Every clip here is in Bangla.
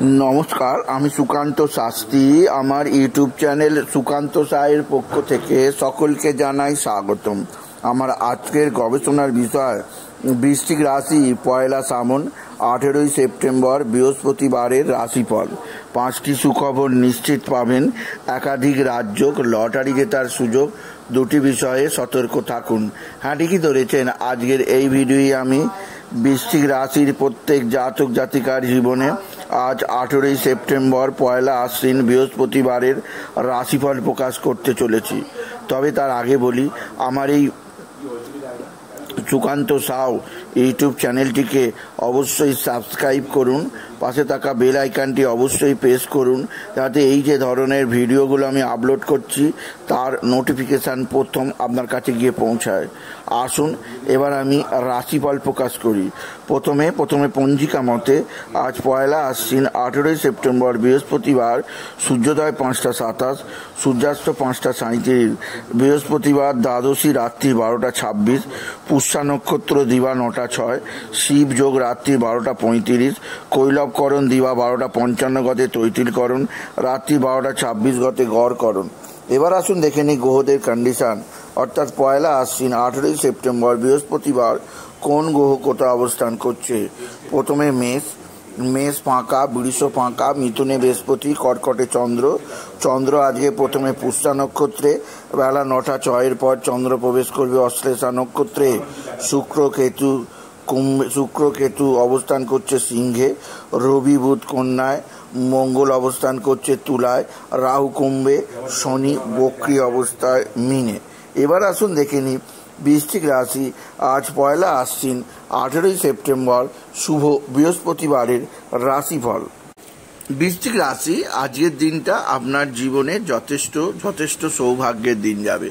নমস্কার, আমি সুকান্ত শাস্ত্রী। আমার ইউটিউব চ্যানেল সুকান্ত সায়ের পক্ষ থেকে সকলকে জানাই স্বাগতম। আমার আজকের গবেষণার বিষয় বৃশ্চিক রাশি, পয়লা শ্রাবণ 18ই সেপ্টেম্বর বৃহস্পতিবারের রাশিফল। 5টি সুখবর নিশ্চিত পাবেন, একাধিক রাজ্য, লটারি জেতার সুযোগ, 2টি বিষয়ে সতর্ক থাকুন। হ্যাঁ, ঠিকই ধরেছেন। আজকের এই ভিডিওয়ে আমি বৃশ্চিক রাশির প্রত্যেক জাতক জাতিকার জীবনে আজ 18ই সেপ্টেম্বর পয়লা আশ্বিন বৃহস্পতিবারের রাশিফল প্রকাশ করতে চলেছি। তবে তার আগে বলি, আমার এই সুকান্ত সাউ ইউটিউব চ্যানেলটিকে অবশ্যই সাবস্ক্রাইব করুন, পাশে থাকা বেল আইকনটি অবশ্যই প্রেস করুন, যাতে এই যে ধরনের ভিডিওগুলো আমি আপলোড করছি তার নোটিফিকেশান প্রথম আপনার কাছে গিয়ে পৌঁছায়। আসুন এবার আমি রাশিফল প্রকাশ করি। প্রথমে পঞ্জিকা মতে আজ পয়লা আশ্বিন 18ই সেপ্টেম্বর বৃহস্পতিবার, সূর্যোদয় 5টা 27, সূর্যাস্ত 5টা 37, বৃহস্পতিবার দ্বাদশী রাত্রি 12টা 26, পুষ্যা নক্ষত্র দিবা 9টা 6, শিব যোগ রাত্রি 12টা 35, কৈলবকরণ দিবা 12টা 55 গতে তৈতিলকরণ, রাত্রি 12টা 26 গতে গড়করণ। এবার আসুন দেখে নিই গ্রহদের কন্ডিশন, অর্থাৎ পয়লা আশ্বিন 18ই সেপ্টেম্বর বৃহস্পতিবার কোন গ্রহ কোথায় অবস্থান করছে। প্রথমে মেষ ফাঁকা, বৃষ ফাঁকা, মিথুনে বৃহস্পতি, কর্কটে চন্দ্র আজকে প্রথমে পুষ্যা নক্ষত্রে বেলা 9টা 6 পর চন্দ্র প্রবেশ করবে অশ্লেষা নক্ষত্রে। শুক্র কেতু অবস্থান করছে সিংহে, রবি বুধ কন্যায়, মঙ্গল অবস্থান করছে তুলায়, রাহু কুম্ভে, শনি বক্রী অবস্থায় মীনে। এবার আসুন দেখে নিই বৃশ্চিক রাশি আজ পয়লা আশ্বিন 18ই সেপ্টেম্বর শুভ বৃহস্পতিবারের রাশিফল। বৃশ্চিক রাশি, আজকের দিনটা আপনার জীবনে যথেষ্ট সৌভাগ্যের দিন যাবে,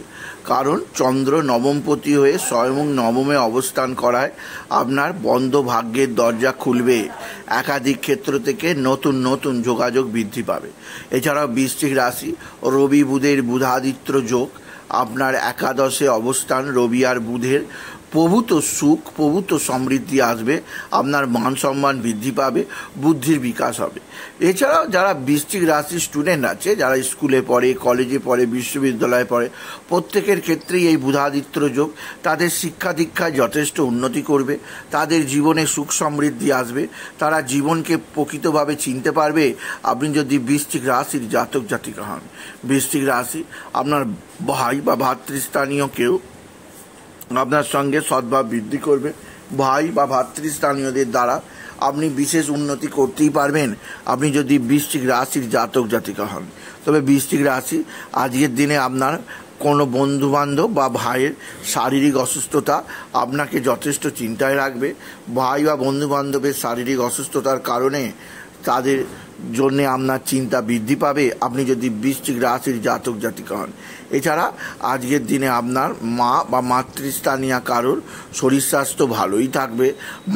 কারণ চন্দ্র নবমপতি হয়ে স্বয়ং নবমে অবস্থান করায় আপনার বন্ধ ভাগ্যের দরজা খুলবে। একাধিক ক্ষেত্র থেকে নতুন যোগাযোগ বৃদ্ধি পাবে। এছাড়াও বৃশ্চিক রাশি, রবি বুধের বুধাদিত্য যোগ, আপনার একাদশে অবস্থান রবি আর বুধের, প্রভূত সুখ, প্রভূত সমৃদ্ধি আসবে, আপনার মান সম্মান বৃদ্ধি পাবে, বুদ্ধির বিকাশ হবে। এছাড়াও যারা বৃশ্চিক রাশির স্টুডেন্ট আছে, যারা স্কুলে পড়ে, কলেজে পড়ে, বিশ্ববিদ্যালয়ে পড়ে, প্রত্যেকের ক্ষেত্রেই এই বুধাদিত্য যোগ তাদের শিক্ষা দীক্ষায় যথেষ্ট উন্নতি করবে, তাদের জীবনে সুখ সমৃদ্ধি আসবে, তারা জীবনকে প্রকৃতভাবে চিনতে পারবে। আপনি যদি বৃশ্চিক রাশির জাতক জাতিকা হন, বৃশ্চিক রাশি আপনার ভাই বা ভাতৃস্থানীয় কেউ আপনার সঙ্গে সদ্ভাব বৃদ্ধি করবে। ভাই বা ভাতৃস্থানীয়দের দ্বারা আপনি বিশেষ উন্নতি করতেই পারবেন, আপনি যদি বৃশ্চিক রাশির জাতক জাতিকা হন। তবে বৃশ্চিক রাশি, আজকের দিনে আপনার কোনো বন্ধুবান্ধব বা ভাইয়ের শারীরিক অসুস্থতা আপনাকে যথেষ্ট চিন্তায় রাখবে। ভাই বা বন্ধুবান্ধবের শারীরিক অসুস্থতার কারণে তাদের জন্যে আপনার চিন্তা বৃদ্ধি পাবে, আপনি যদি বৃশ্চিক রাশির জাতক জাতিকা হন। এছাড়া আজকের দিনে আপনার মা বা মাতৃস্থানীয় কারোর শরীর স্বাস্থ্য ভালোই থাকবে,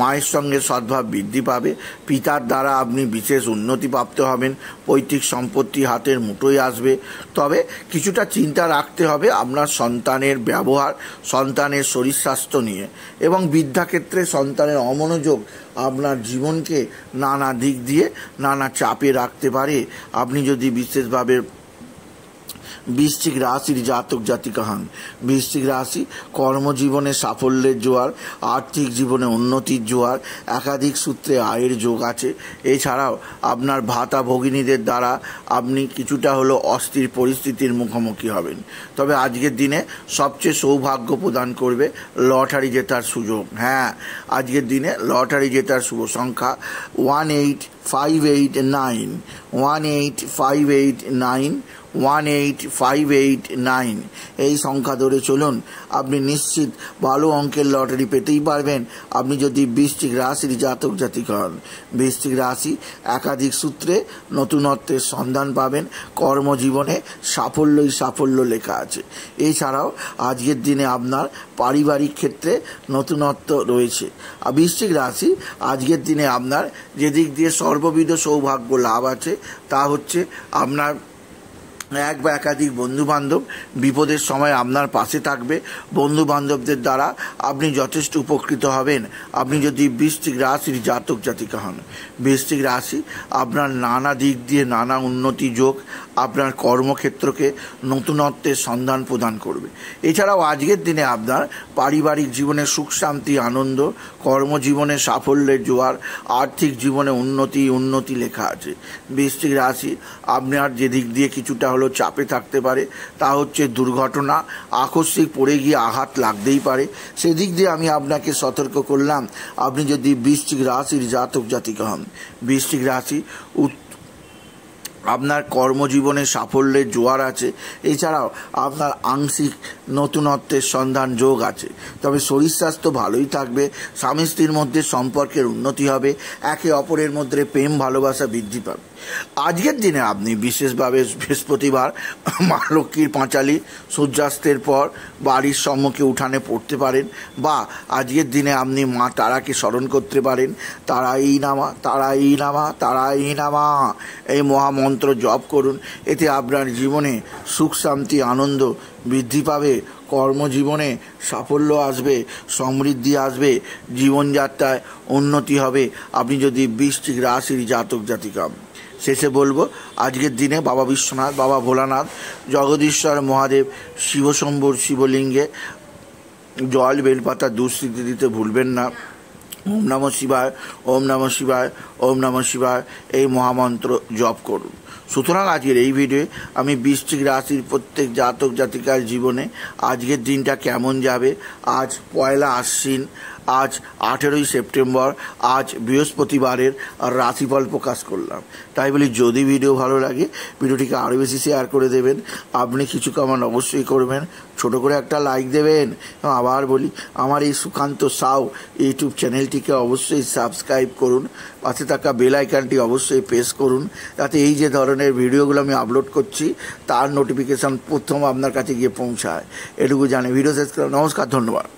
মায়ের সঙ্গে সদ্ভাব বৃদ্ধি পাবে, পিতার দ্বারা আপনি বিশেষ উন্নতি প্রাপ্ত হবেন, পৈতৃক সম্পত্তি হাতের মুঠোয় আসবে। তবে কিছুটা চিন্তা রাখতে হবে আপনার সন্তানের ব্যবহার, সন্তানের শরীর স্বাস্থ্য নিয়ে, এবং বিদ্যাক্ষেত্রে সন্তানের অমনোযোগ আপনার জীবনকে নানা দিক দিয়ে নানা চাপে রাখতে পারে। আপনি যদি বিশেষভাবে বৃশ্চিক রাশির জাতক জাতিকা হন, বৃশ্চিক রাশি কর্মজীবনে সাফল্যের জোয়ার, আর্থিক জীবনে উন্নতির জোয়ার, একাধিক সূত্রে আয়ের যোগ আছে। এছাড়াও আপনার ভাতা ভগিনীদের দ্বারা আপনি কিছুটা হলো অস্থির পরিস্থিতির মুখোমুখি হবেন। তবে আজকের দিনে সবচেয়ে সৌভাগ্য প্রদান করবে লটারি জেতার সুযোগ। হ্যাঁ, আজকের দিনে লটারি জেতার শুভ সংখ্যা 18589, 18589, 18589। এই সংখ্যা ধরে চলুন, আপনি নিশ্চিত ভালো অঙ্কের লটারি পেতেই পারবেন, আপনি যদি বৃশ্চিক রাশির জাতক জাতিকা হন। বৃশ্চিক রাশি একাধিক সূত্রে নতুনত্বের সন্ধান পাবেন, কর্মজীবনে সাফল্য লেখা আছে। এছাড়াও আজকের দিনে আপনার পারিবারিক ক্ষেত্রে নতুনত্ব রয়েছে। আর বৃশ্চিক রাশি আজকের দিনে আপনার যে দিক দিয়ে সর্ববিধ সৌভাগ্য লাভ আছে তা হচ্ছে আপনার এক বা একাধিক বন্ধুবান্ধব বিপদের সময় আপনার পাশে থাকবে। বন্ধুবান্ধবদের দ্বারা আপনি যথেষ্ট উপকৃত হবেন। আপনি যদি বৃশ্চিক রাশির জাতক জাতিকা হন, বৃশ্চিক রাশি আপনার নানা দিক দিয়ে নানা উন্নতি যোগ আপনার কর্মক্ষেত্রকে নতুনত্বের সন্ধান প্রদান করবে। এছাড়াও আজকের দিনে আপনার পারিবারিক জীবনে সুখ শান্তি আনন্দ, কর্মজীবনে সাফল্যের জোয়ার, আর্থিক জীবনে উন্নতি লেখা আছে। বৃশ্চিক রাশি আপনার যে দিক দিয়ে কিছুটা চাপে থাকতে পারে তা হচ্ছে দুর্ঘটনা, আকস্মিক পড়ে গিয়ে আঘাত লাগতেই পারে। সেদিক দিয়ে আমি আপনাকে সতর্ক করলাম। আপনি যদি বৃশ্চিক রাশির জাতক জাতিকা হন, বৃশ্চিক রাশি আপনার কর্মজীবনে সাফল্যের জোয়ার আছে। এছাড়াও আপনার আংশিক নতুনত্বের সন্ধান যোগ আছে। তবে শরীর স্বাস্থ্য ভালোই থাকবে। স্বামী স্ত্রীর মধ্যে সম্পর্কের উন্নতি হবে। একে অপরের মধ্যে প্রেম ভালোবাসা বৃদ্ধি পাবে। আজকের দিনে আপনি বিশেষভাবে বৃহস্পতিবার মা লক্ষ্মীর পাঁচালী সূর্যাস্তের পর বাড়ির সম্মুখে উঠানে পড়তে পারেন, বা আজকের দিনে আপনি মা তারাকে স্মরণ করতে পারেন। তারাই নামা তারাই নামা তারাই নামা এই মহামন্ত্র জপ করুন। এতে আপনার জীবনে সুখ শান্তি আনন্দ বৃদ্ধি পাবে, কর্মজীবনে সাফল্য আসবে, সমৃদ্ধি আসবে, জীবনযাত্রায় উন্নতি হবে। আপনি যদি বৃশ্চিক রাশির জাতক জাতিকা। শেষে বলবো, আজকের দিনে বাবা বিশ্বনাথ, বাবা ভোলানাথ, জগদীশ্বর মহাদেব, শিবশম্ভুর শিবলিঙ্গে জল বেলপাতা দুঃস্থিতি দিতে ভুলবেন না। ওম নমঃ শিবায়, ওম নমঃ শিবায়, ওম নমঃ শিবায় এই মহামন্ত্র জপ করুন। সুতরাং আজকের এই ভিডিওয়ে আমি বৃশ্চিক রাশির প্রত্যেক জাতক জাতিকার জীবনে আজকের দিনটা কেমন যাবে, আজ পয়লা আশ্বিন, আজ 18ই সেপ্টেম্বর, আজ বৃহস্পতিবারের রাশিফল প্রকাশ করলাম। তাই বলি, যদি ভিডিও ভালো লাগে ভিডিওটিকে আরও বেশি শেয়ার করে দেবেন। আপনি কিছু কমেন্ট অবশ্যই করবেন, ছোট করে একটা লাইক দেবেন। আবার বলি, আমার এই সুকান্ত সাউ ইউটিউব চ্যানেলটিকে অবশ্যই সাবস্ক্রাইব করুন। পাশে থাকা বেল আইকনটি অবশ্যই প্রেস করুন, যাতে এই যে ধরনের ভিডিওগুলো আমি আপলোড করছি তার নোটিফিকেশান প্রথম আপনার কাছে গিয়ে পৌঁছায়। এটুকু জানি। ভিডিও শেষ করলাম। নমস্কার, ধন্যবাদ।